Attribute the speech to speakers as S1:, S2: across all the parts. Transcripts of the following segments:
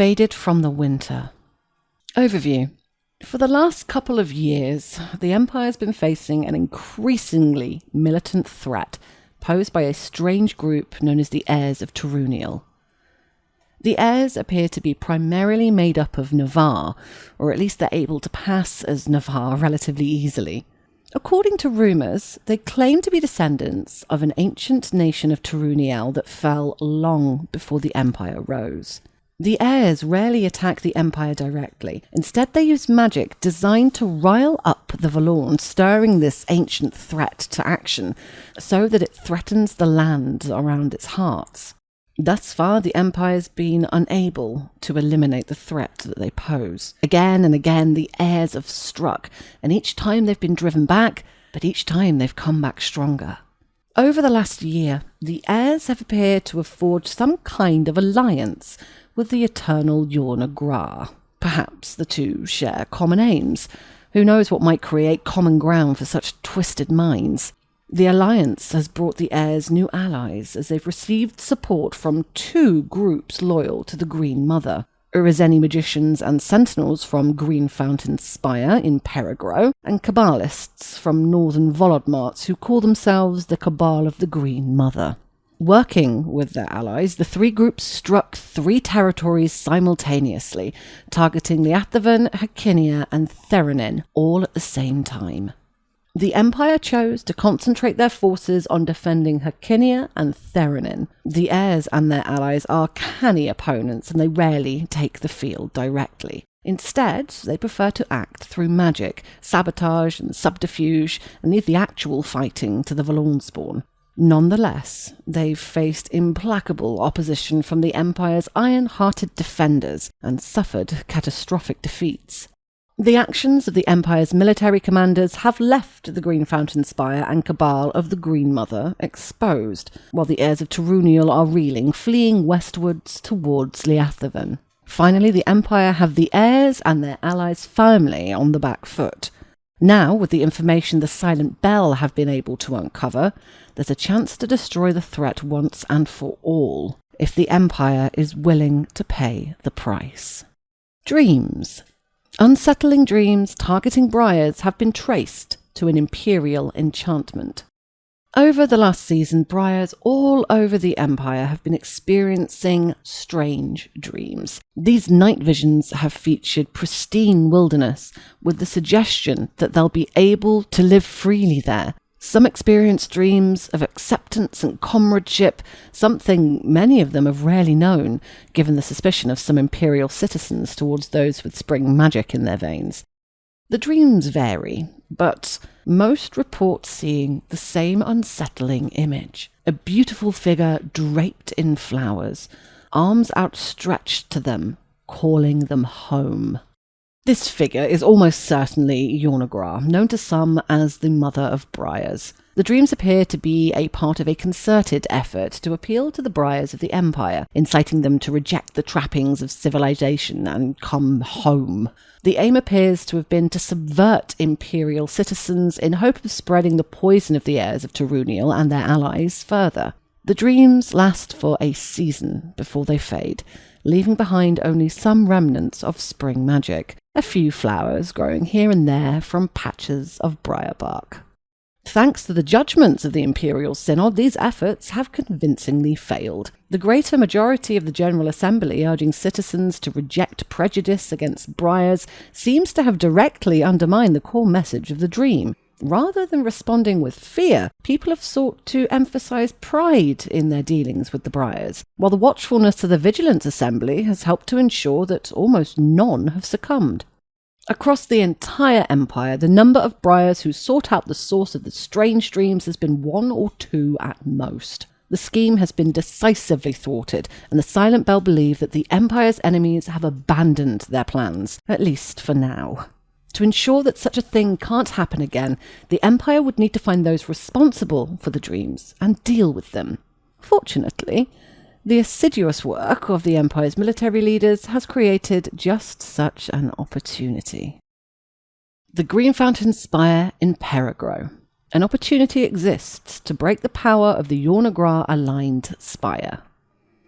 S1: faded from the winter. Overview. For the last couple of years, the Empire's been facing an increasingly militant threat posed by a strange group known as the Heirs of Turunial. The heirs appear to be primarily made up of Navarre, or at least they're able to pass as Navarre relatively easily. According to rumours, they claim to be descendants of an ancient nation of Turunial that fell long before the Empire rose. The heirs rarely attack the Empire directly. Instead, they use magic designed to rile up the Valorn, stirring this ancient threat to action, so that it threatens the land around its hearts. Thus far, the Empire's been unable to eliminate the threat that they pose. Again and again, the heirs have struck, and each time they've been driven back, but each time they've come back stronger. Over the last year, the heirs have appeared to have forged some kind of alliance with the eternal Yhorna Gra. Perhaps the two share common aims. Who knows what might create common ground for such twisted minds? The alliance has brought the heirs new allies as they've received support from two groups loyal to the Green Mother. Urizeni magicians and sentinels from Green Fountain Spire in Perigro, and Kabbalists from northern Volodmarts who call themselves the Cabal of the Green Mother. Working with their allies, the three groups struck 3 territories simultaneously, targeting Liathavan, Hakinia, and Theranin, all at the same time. The Empire chose to concentrate their forces on defending Hakinia and Theranin. The heirs and their allies are canny opponents, and they rarely take the field directly. Instead, they prefer to act through magic, sabotage and subterfuge, and leave the actual fighting to the Valornspawn. Nonetheless, they've faced implacable opposition from the Empire's iron-hearted defenders and suffered catastrophic defeats. The actions of the Empire's military commanders have left the Green Fountain Spire and Cabal of the Green Mother exposed, while the heirs of Turunial are reeling, fleeing westwards towards Liathavan. Finally, the Empire have the heirs and their allies firmly on the back foot. Now, with the information the Silent Bell have been able to uncover, there's a chance to destroy the threat once and for all, if the Empire is willing to pay the price. Dreams. Unsettling dreams targeting Briars have been traced to an Imperial enchantment. Over the last season, Briars all over the Empire have been experiencing strange dreams. These night visions have featured pristine wilderness, with the suggestion that they'll be able to live freely there. Some experience dreams of acceptance and comradeship, something many of them have rarely known, given the suspicion of some Imperial citizens towards those with spring magic in their veins. The dreams vary, but most report seeing the same unsettling image. A beautiful figure draped in flowers, arms outstretched to them, calling them home. This figure is almost certainly Yhorna Gra, known to some as the Mother of Briars. The dreams appear to be a part of a concerted effort to appeal to the Briars of the Empire, inciting them to reject the trappings of civilization and come home. The aim appears to have been to subvert Imperial citizens in hope of spreading the poison of the heirs of Turunial and their allies further. The dreams last for a season before they fade, leaving behind only some remnants of spring magic, a few flowers growing here and there from patches of briar bark. Thanks to the judgments of the Imperial Synod, these efforts have convincingly failed. The greater majority of the General Assembly urging citizens to reject prejudice against Briars seems to have directly undermined the core message of the dream. Rather than responding with fear, people have sought to emphasize pride in their dealings with the Briars, while the watchfulness of the Vigilance Assembly has helped to ensure that almost none have succumbed. Across the entire Empire, the number of Briars who sought out the source of the strange dreams has been 1 or 2 at most. The scheme has been decisively thwarted, and the Silent Bell believe that the Empire's enemies have abandoned their plans, at least for now. To ensure that such a thing can't happen again, the Empire would need to find those responsible for the dreams and deal with them. Fortunately, the assiduous work of the Empire's military leaders has created just such an opportunity. The Green Fountain Spire in Perigro. An opportunity exists to break the power of the Yhorna Gra aligned spire.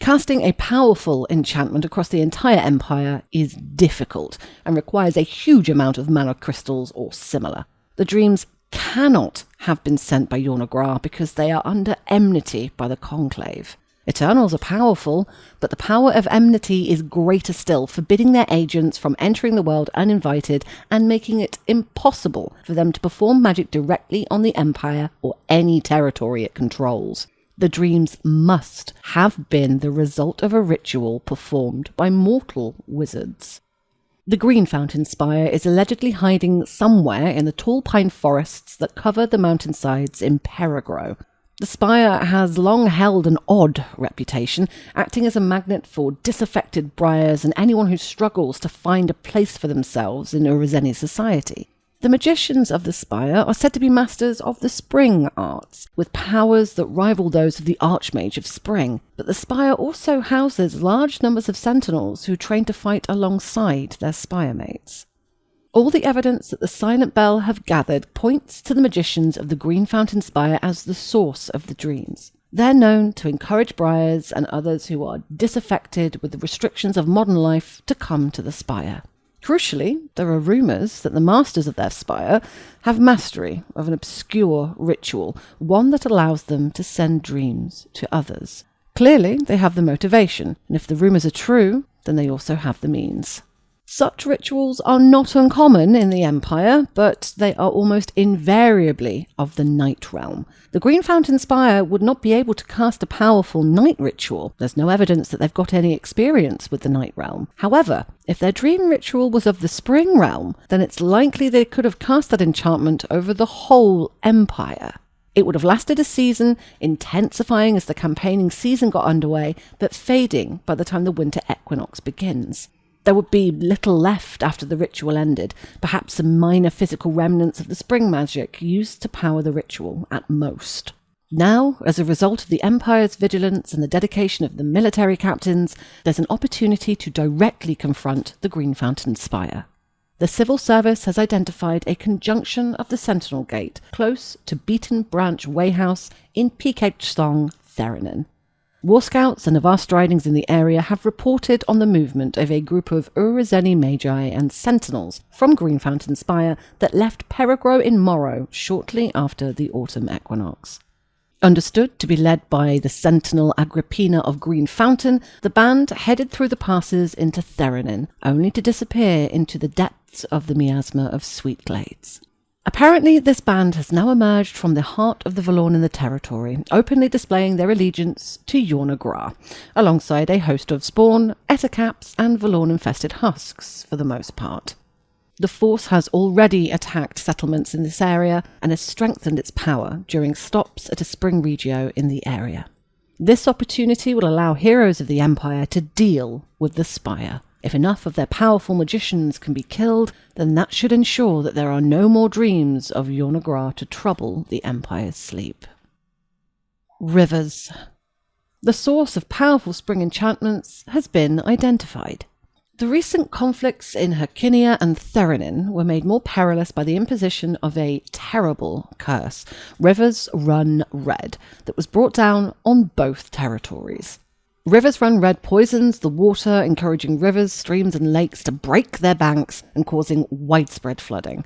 S1: Casting a powerful enchantment across the entire empire is difficult and requires a huge amount of mana crystals or similar. The dreams cannot have been sent by Yhornegrah because they are under enmity by the Conclave. Eternals are powerful, but the power of enmity is greater still, forbidding their agents from entering the world uninvited and making it impossible for them to perform magic directly on the Empire or any territory it controls. The dreams must have been the result of a ritual performed by mortal wizards. The Green Fountain Spire is allegedly hiding somewhere in the tall pine forests that cover the mountainsides in Perigro. The spire has long held an odd reputation, acting as a magnet for disaffected briars and anyone who struggles to find a place for themselves in Urizeni society. The magicians of the spire are said to be masters of the spring arts, with powers that rival those of the Archmage of Spring, but the spire also houses large numbers of sentinels who train to fight alongside their spire mates. All the evidence that the Silent Bell have gathered points to the magicians of the Green Fountain Spire as the source of the dreams. They're known to encourage briars and others who are disaffected with the restrictions of modern life to come to the spire. Crucially, there are rumours that the masters of their spire have mastery of an obscure ritual, one that allows them to send dreams to others. Clearly, they have the motivation, and if the rumours are true, then they also have the means. Such rituals are not uncommon in the Empire, but they are almost invariably of the Night Realm. The Green Fountain Spire would not be able to cast a powerful night ritual. There's no evidence that they've got any experience with the Night Realm. However, if their dream ritual was of the Spring Realm, then it's likely they could have cast that enchantment over the whole Empire. It would have lasted a season, intensifying as the campaigning season got underway, but fading by the time the winter equinox begins. There would be little left after the ritual ended, perhaps some minor physical remnants of the spring magic used to power the ritual at most. Now, as a result of the Empire's vigilance and the dedication of the military captains, there's an opportunity to directly confront the Green Fountain Spire. The civil service has identified a conjunction of the Sentinel Gate close to Beaten Branch Wayhouse in Pikechsong, Theranin. War Scouts and vast ridings in the area have reported on the movement of a group of Urizeni Magi and Sentinels from Green Fountain Spire that left Perigro in Morrow shortly after the autumn equinox. Understood to be led by the Sentinel Agrippina of Green Fountain, the band headed through the passes into Theranin, only to disappear into the depths of the miasma of Sweet Glades. Apparently, this band has now emerged from the heart of the Valorn in the territory, openly displaying their allegiance to Yhornegrah, alongside a host of Spawn, Ettercaps, and Valorn-infested husks, for the most part. The force has already attacked settlements in this area and has strengthened its power during stops at a spring regio in the area. This opportunity will allow heroes of the Empire to deal with the Spire. If enough of their powerful magicians can be killed, then that should ensure that there are no more dreams of Yhornegrah to trouble the Empire's sleep. Rivers. The source of powerful spring enchantments has been identified. The recent conflicts in Hercynia and Theranin were made more perilous by the imposition of a terrible curse, Rivers Run Red, that was brought down on both territories. Rivers Run Red poisons the water, encouraging rivers, streams and lakes to break their banks and causing widespread flooding.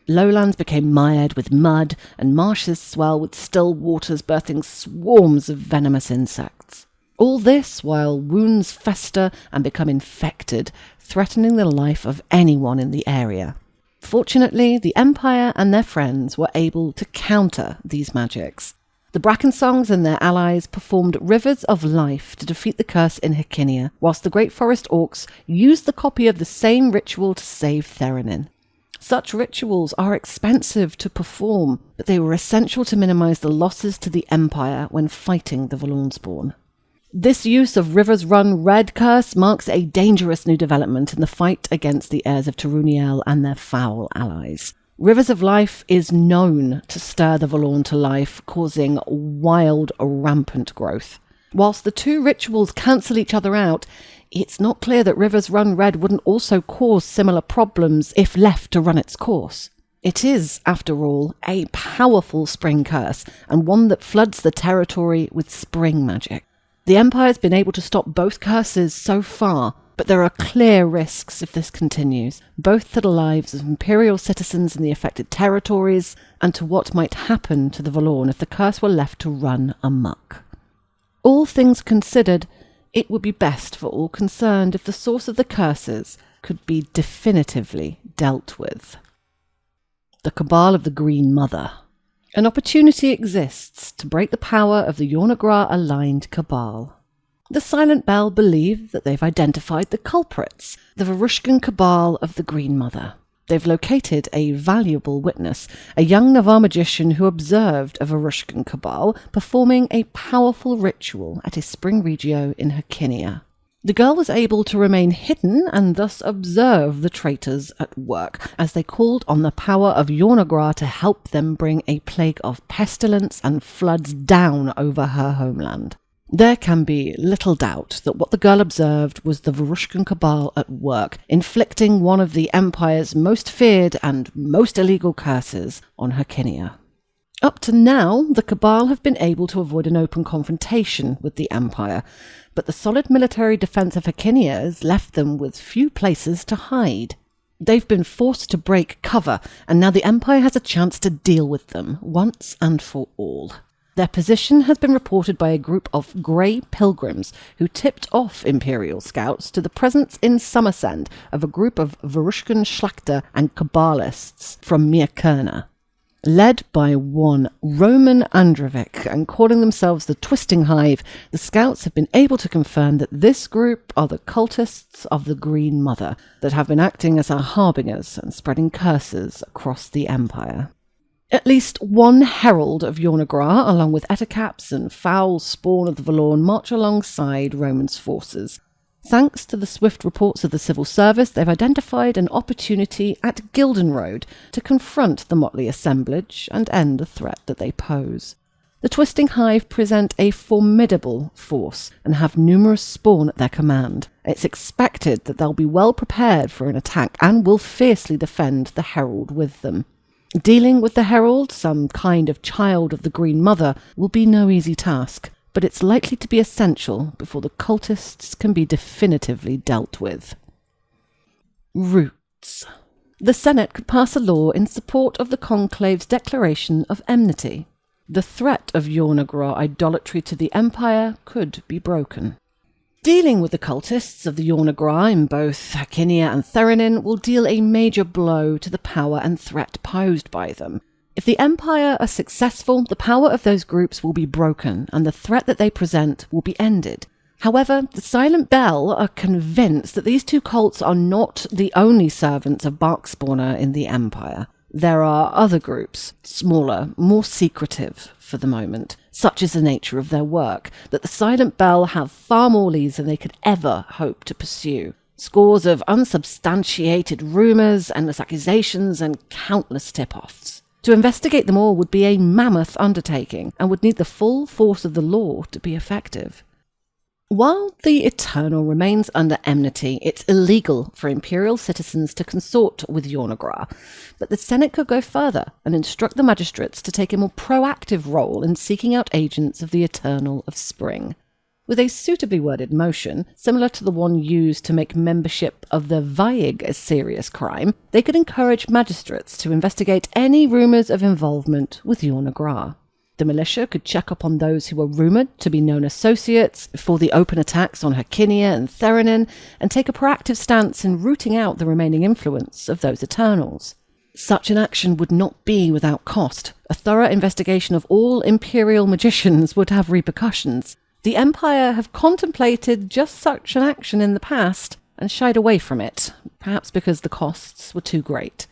S1: Lowlands became mired with mud, and marshes swell with still waters, birthing swarms of venomous insects. All this while wounds fester and become infected, threatening the life of anyone in the area. Fortunately, the Empire and their friends were able to counter these magics. The Brackensongs and their allies performed Rivers of Life to defeat the curse in Hercynia, whilst the Great Forest Orcs used the copy of the same ritual to save Theranin. Such rituals are expensive to perform, but they were essential to minimize the losses to the Empire when fighting the Valornspawn. This use of Rivers Run Red curse marks a dangerous new development in the fight against the heirs of Taruniel and their foul allies. Rivers of Life is known to stir the Valorn to life, causing wild, rampant growth. Whilst the two rituals cancel each other out, it's not clear that Rivers Run Red wouldn't also cause similar problems if left to run its course. It is, after all, a powerful spring curse, and one that floods the territory with spring magic. The Empire's been able to stop both curses so far, but there are clear risks if this continues, both to the lives of Imperial citizens in the affected territories, and to what might happen to the Valoran if the curse were left to run amok. All things considered, it would be best for all concerned if the source of the curses could be definitively dealt with. The Cabal of the Green Mother. An opportunity exists to break the power of the Yhornegrah-aligned Cabal. The Silent Bell believe that they've identified the culprits, the Varushkan Cabal of the Green Mother. They've located a valuable witness, a young Navarre magician who observed a Varushkan Cabal performing a powerful ritual at a spring regio in Herkinia. The girl was able to remain hidden and thus observe the traitors at work, as they called on the power of Yhornegrah to help them bring a plague of pestilence and floods down over her homeland. There can be little doubt that what the girl observed was the Varushkan Cabal at work, inflicting one of the Empire's most feared and most illegal curses on Herkinia. Up to now, the Cabal have been able to avoid an open confrontation with the Empire, but the solid military defence of Herkinia has left them with few places to hide. They've been forced to break cover, and now the Empire has a chance to deal with them once and for all. Their position has been reported by a group of Grey Pilgrims who tipped off Imperial scouts to the presence in Summersend of a group of Varushkan Schlachter and Kabbalists from Mirkerna. Led by one Roman Androvic and calling themselves the Twisting Hive, the scouts have been able to confirm that this group are the cultists of the Green Mother that have been acting as our harbingers and spreading curses across the Empire. At least one herald of Yhornegrah, along with Ettercaps and foul spawn of the Valoran, march alongside Roman's forces. Thanks to the swift reports of the civil service, they've identified an opportunity at Gildenroad to confront the motley assemblage and end the threat that they pose. The Twisting Hive present a formidable force and have numerous spawn at their command. It's expected that they'll be well prepared for an attack and will fiercely defend the herald with them. Dealing with the herald, some kind of child of the Green Mother, will be no easy task, but it's likely to be essential before the cultists can be definitively dealt with. Roots. The Senate could pass a law in support of the Conclave's declaration of enmity. The threat of Yhornegrah idolatry to the Empire could be broken. Dealing with the cultists of the Yhornegrah in both Herkinia and Theranin will deal a major blow to the power and threat posed by them. If the Empire are successful, the power of those groups will be broken and the threat that they present will be ended. However, the Silent Bell are convinced that these two cults are not the only servants of Barkspawner in the Empire. There are other groups, smaller, more secretive for the moment. Such is the nature of their work, that the Silent Bell have far more leads than they could ever hope to pursue. Scores of unsubstantiated rumours, endless accusations, and countless tip-offs. To investigate them all would be a mammoth undertaking, and would need the full force of the law to be effective. While the Eternal remains under enmity, it's illegal for Imperial citizens to consort with Yhornegrah, but the Senate could go further and instruct the magistrates to take a more proactive role in seeking out agents of the Eternal of Spring. With a suitably worded motion, similar to the one used to make membership of the Vaig a serious crime, they could encourage magistrates to investigate any rumours of involvement with Yhornegrah. The militia could check up on those who were rumoured to be known associates before the open attacks on Herkinia and Theranin, and take a proactive stance in rooting out the remaining influence of those Eternals. Such an action would not be without cost. A thorough investigation of all Imperial magicians would have repercussions. The Empire have contemplated just such an action in the past, and shied away from it, perhaps because the costs were too great.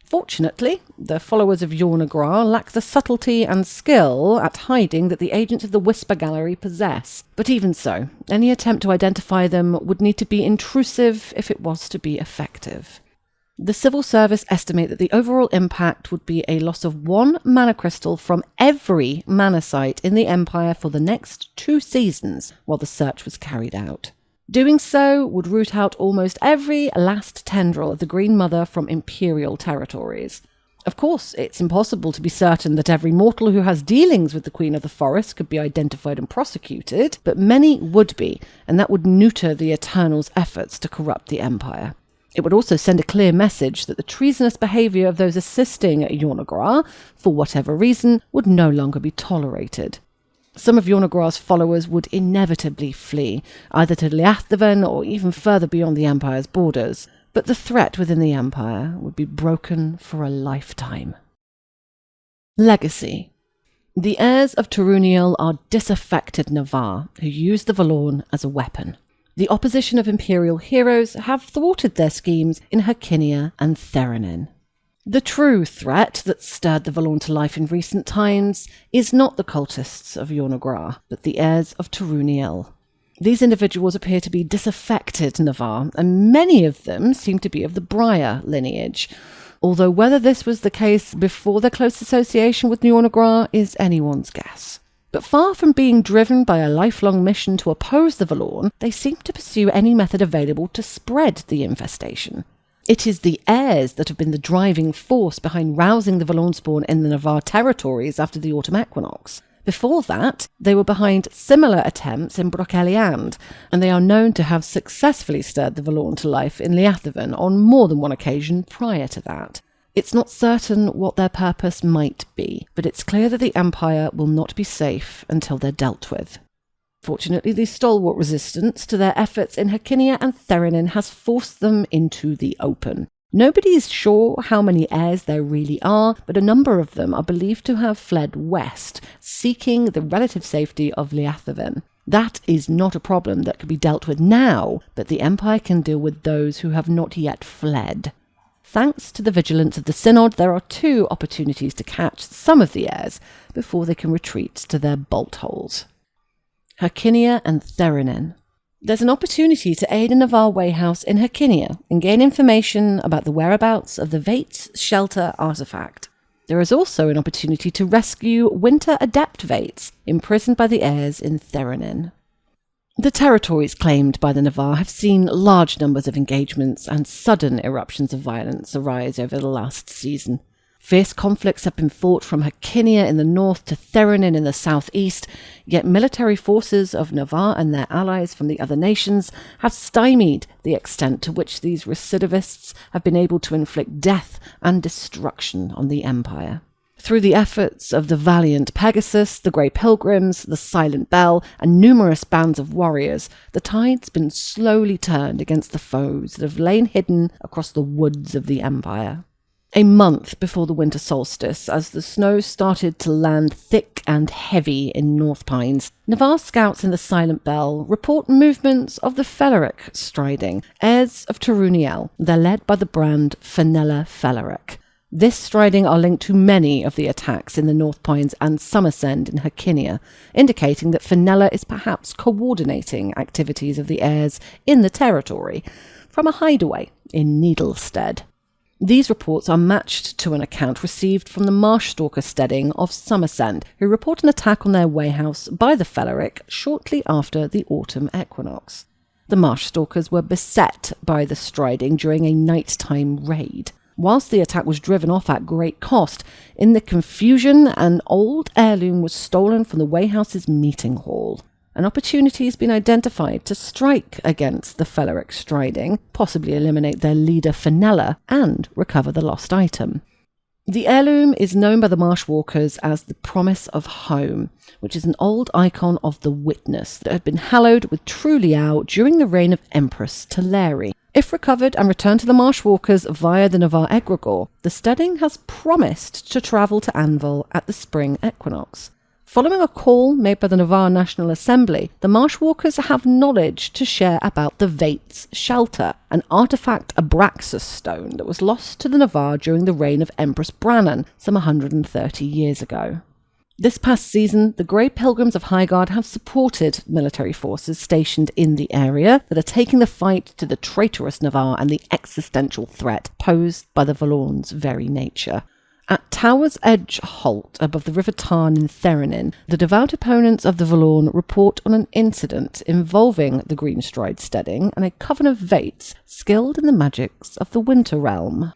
S1: Fortunately, the followers of Yhornegrah lack the subtlety and skill at hiding that the agents of the Whisper Gallery possess. But even so, any attempt to identify them would need to be intrusive if it was to be effective. The civil service estimate that the overall impact would be a loss of 1 mana crystal from every mana site in the Empire for the next 2 seasons while the search was carried out. Doing so would root out almost every last tendril of the Green Mother from Imperial territories. Of course, it's impossible to be certain that every mortal who has dealings with the Queen of the Forest could be identified and prosecuted, but many would be, and that would neuter the Eternal's efforts to corrupt the Empire. It would also send a clear message that the treasonous behaviour of those assisting Yhornegrah, for whatever reason, would no longer be tolerated. Some of Yhornegrah's followers would inevitably flee, either to Liathven or even further beyond the Empire's borders, but the threat within the Empire would be broken for a lifetime. Legacy. The heirs of Turuniel are disaffected Navarre, who use the Vallorn as a weapon. The opposition of Imperial heroes have thwarted their schemes in Hercynia and Theranin. The true threat that stirred the Vallorn to life in recent times is not the cultists of Yhornegrah, but the heirs of Turuniel. These individuals appear to be disaffected Navarre, and many of them seem to be of the Briar lineage, although whether this was the case before their close association with Yhornegrah is anyone's guess. But far from being driven by a lifelong mission to oppose the Vallorn, they seem to pursue any method available to spread the infestation. It is the heirs that have been the driving force behind rousing the Vallorn spawn in the Navarre territories after the autumn equinox. Before that, they were behind similar attempts in Broceliande, and they are known to have successfully stirred the Vallorn to life in Liathven on more than one occasion prior to that. It's not certain what their purpose might be, but it's clear that the Empire will not be safe until they're dealt with. Fortunately, the stalwart resistance to their efforts in Hercynia and Theranin has forced them into the open. Nobody is sure how many heirs there really are, but a number of them are believed to have fled west, seeking the relative safety of Liathven. That is not a problem that could be dealt with now, but the Empire can deal with those who have not yet fled. Thanks to the vigilance of the Synod, there are 2 opportunities to catch some of the heirs before they can retreat to their bolt holes. Hercynia and Theranin. There's an opportunity to aid a Navarre Wayhouse in Hercynia and gain information about the whereabouts of the Vates Shelter artifact. There is also an opportunity to rescue Winter Adept Vates, imprisoned by the heirs in Theranin. The territories claimed by the Navarre have seen large numbers of engagements and sudden eruptions of violence arise over the last season. Fierce conflicts have been fought from Hercynia in the north to Theranin in the southeast, yet military forces of Navarre and their allies from the other nations have stymied the extent to which these recidivists have been able to inflict death and destruction on the Empire. Through the efforts of the valiant Pegasus, the Grey Pilgrims, the Silent Bell, and numerous bands of warriors, the tide's been slowly turned against the foes that have lain hidden across the woods of the Empire. A month before the winter solstice, as the snow started to land thick and heavy in North Pines, Navarre scouts in the Silent Bell report movements of the Feleric striding, heirs of Turuniel. They're led by the brand Fenella Feleric. This striding are linked to many of the attacks in the North Pines and Summersend in Hercynia, indicating that Fenella is perhaps coordinating activities of the heirs in the territory from a hideaway in Needlestead. These reports are matched to an account received from the Marshstalker steading of Summersend, who report an attack on their wayhouse by the Feleric shortly after the autumn equinox. The Marshstalkers were beset by the striding during a nighttime raid. Whilst the attack was driven off at great cost, in the confusion, an old heirloom was stolen from the Wayhouse's meeting hall. An opportunity has been identified to strike against the Feleric striding, possibly eliminate their leader Fenella, and recover the lost item. The heirloom is known by the Marshwalkers as the Promise of Home, which is an old icon of the Witness that had been hallowed with true Liao during the reign of Empress Teleri. If recovered and returned to the Marshwalkers via the Navarre Egregore, the steading has promised to travel to Anvil at the spring equinox. Following a call made by the Navarre National Assembly, the Marshwalkers have knowledge to share about the Vates Shelter, an artifact Abraxas stone that was lost to the Navarre during the reign of Empress Brannan some 130 years ago. This past season, the Grey Pilgrims of Highguard have supported military forces stationed in the area that are taking the fight to the traitorous Navarre and the existential threat posed by the Vallorn's very nature. At Tower's Edge Halt, above the River Tarn in Theranin, the devout opponents of the Vallorn report on an incident involving the Greenstride steading and a coven of Vates skilled in the magics of the Winter Realm.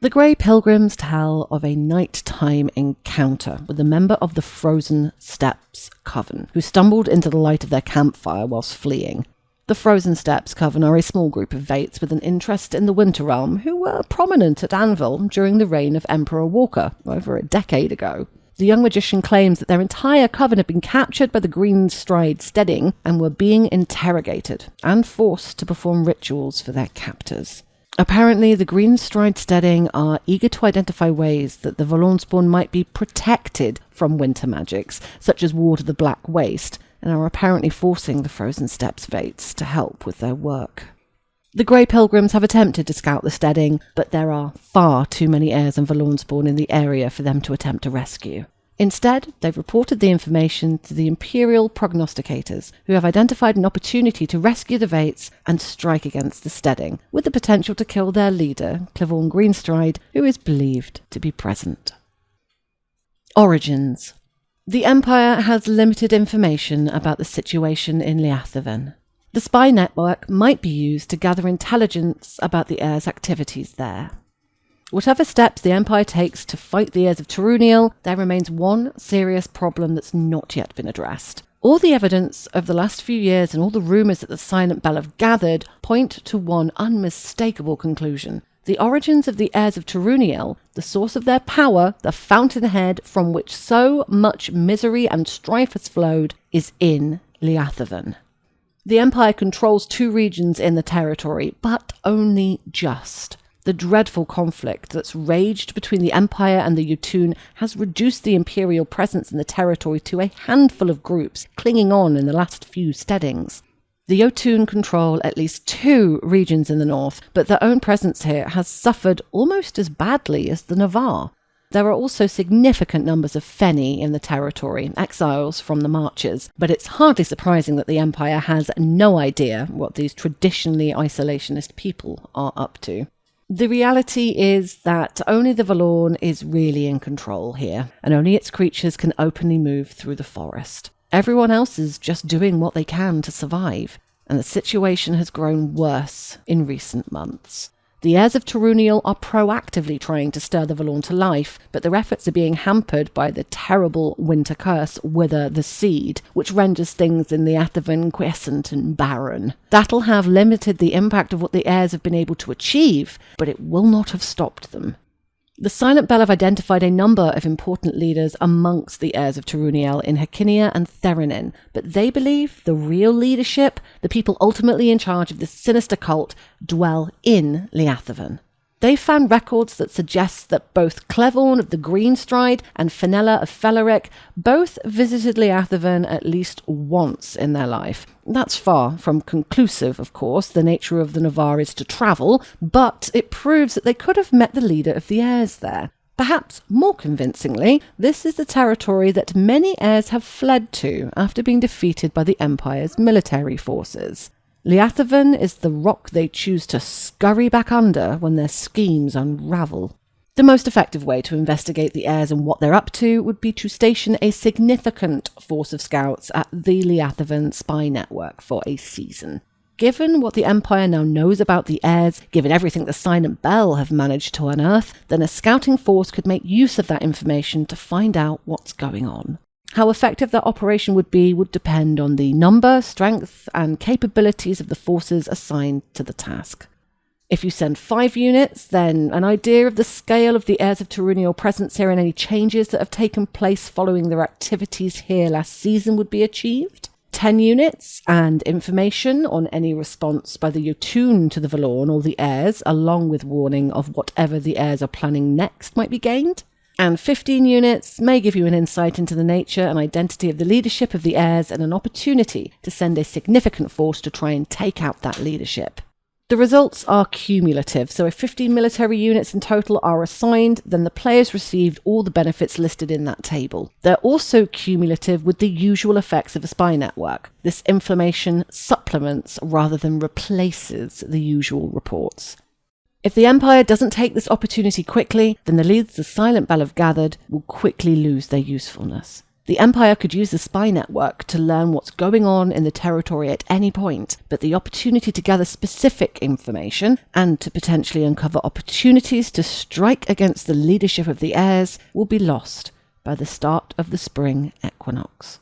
S1: The Grey Pilgrims tell of a nighttime encounter with a member of the Frozen Steppes Coven, who stumbled into the light of their campfire whilst fleeing. The Frozen Steppes Coven are a small group of Vates with an interest in the Winter Realm who were prominent at Anvil during the reign of Emperor Walker over a decade ago. The young magician claims that their entire coven had been captured by the Greenstride Steading and were being interrogated and forced to perform rituals for their captors. Apparently, the Greenstride Steading are eager to identify ways that the Valornspawn might be protected from winter magics, such as Ward of the Black Waste, and are apparently forcing the Frozen Steppes Vates to help with their work. The Grey Pilgrims have attempted to scout the Steading, but there are far too many heirs and Valornspawn in the area for them to attempt a rescue. Instead, they've reported the information to the Imperial Prognosticators, who have identified an opportunity to rescue the Vates and strike against the Steading, with the potential to kill their leader, Clivorn Greenstride, who is believed to be present. Origins. The Empire has limited information about the situation in Liathaven. The spy network might be used to gather intelligence about the heirs' activities there. Whatever steps the Empire takes to fight the heirs of Turuniel, there remains one serious problem that's not yet been addressed. All the evidence of the last few years and all the rumours that the Silent Bell have gathered point to one unmistakable conclusion. The origins of the heirs of Turuniel, the source of their power, the fountainhead from which so much misery and strife has flowed, is in Liathaven. The Empire controls 2 regions in the territory, but only just. The dreadful conflict that's raged between the Empire and the Jotun has reduced the Imperial presence in the territory to a handful of groups clinging on in the last few steadings. The Jotun control at least 2 regions in the north, but their own presence here has suffered almost as badly as the Navarre. There are also significant numbers of Feni in the territory, exiles from the Marches, but it's hardly surprising that the Empire has no idea what these traditionally isolationist people are up to. The reality is that only the Valorn is really in control here, and only its creatures can openly move through the forest. Everyone else is just doing what they can to survive, and the situation has grown worse in recent months. The heirs of Turuniel are proactively trying to stir the Valorn to life, but their efforts are being hampered by the terrible winter curse Wither the Seed, which renders things in Liathaven quiescent and barren. That'll have limited the impact of what the heirs have been able to achieve, but it will not have stopped them. The Silent Bell have identified a number of important leaders amongst the heirs of Turuniel in Hakinia and Theranin, but they believe the real leadership, the people ultimately in charge of this sinister cult, dwell in Liathaven. They found records that suggest that both Clivorn of the Greenstride and Fenella of Feleric both visited Liathaven at least once in their life. That's far from conclusive, of course. The nature of the Navarre is to travel, but it proves that they could have met the leader of the heirs there. Perhaps more convincingly, this is the territory that many heirs have fled to after being defeated by the Empire's military forces. Liathaven is the rock they choose to scurry back under when their schemes unravel. The most effective way to investigate the heirs and what they're up to would be to station a significant force of scouts at the Liathaven spy network for a season. Given what the Empire now knows about the heirs, given everything the Silent Bell have managed to unearth, then a scouting force could make use of that information to find out what's going on. How effective that operation would be would depend on the number, strength, and capabilities of the forces assigned to the task. If you send 5 units, then an idea of the scale of the heirs of Turuniel presence here and any changes that have taken place following their activities here last season would be achieved. 10 units, and information on any response by the Jotun to the Valorn or the heirs, along with warning of whatever the heirs are planning next might be gained. And 15 units may give you an insight into the nature and identity of the leadership of the heirs and an opportunity to send a significant force to try and take out that leadership. The results are cumulative, so if 15 military units in total are assigned, then the players received all the benefits listed in that table. They're also cumulative with the usual effects of a spy network. This information supplements rather than replaces the usual reports. If the Empire doesn't take this opportunity quickly, then the leads the Silent Bell have gathered will quickly lose their usefulness. The Empire could use the spy network to learn what's going on in the territory at any point, but the opportunity to gather specific information and to potentially uncover opportunities to strike against the leadership of the heirs will be lost by the start of the spring equinox.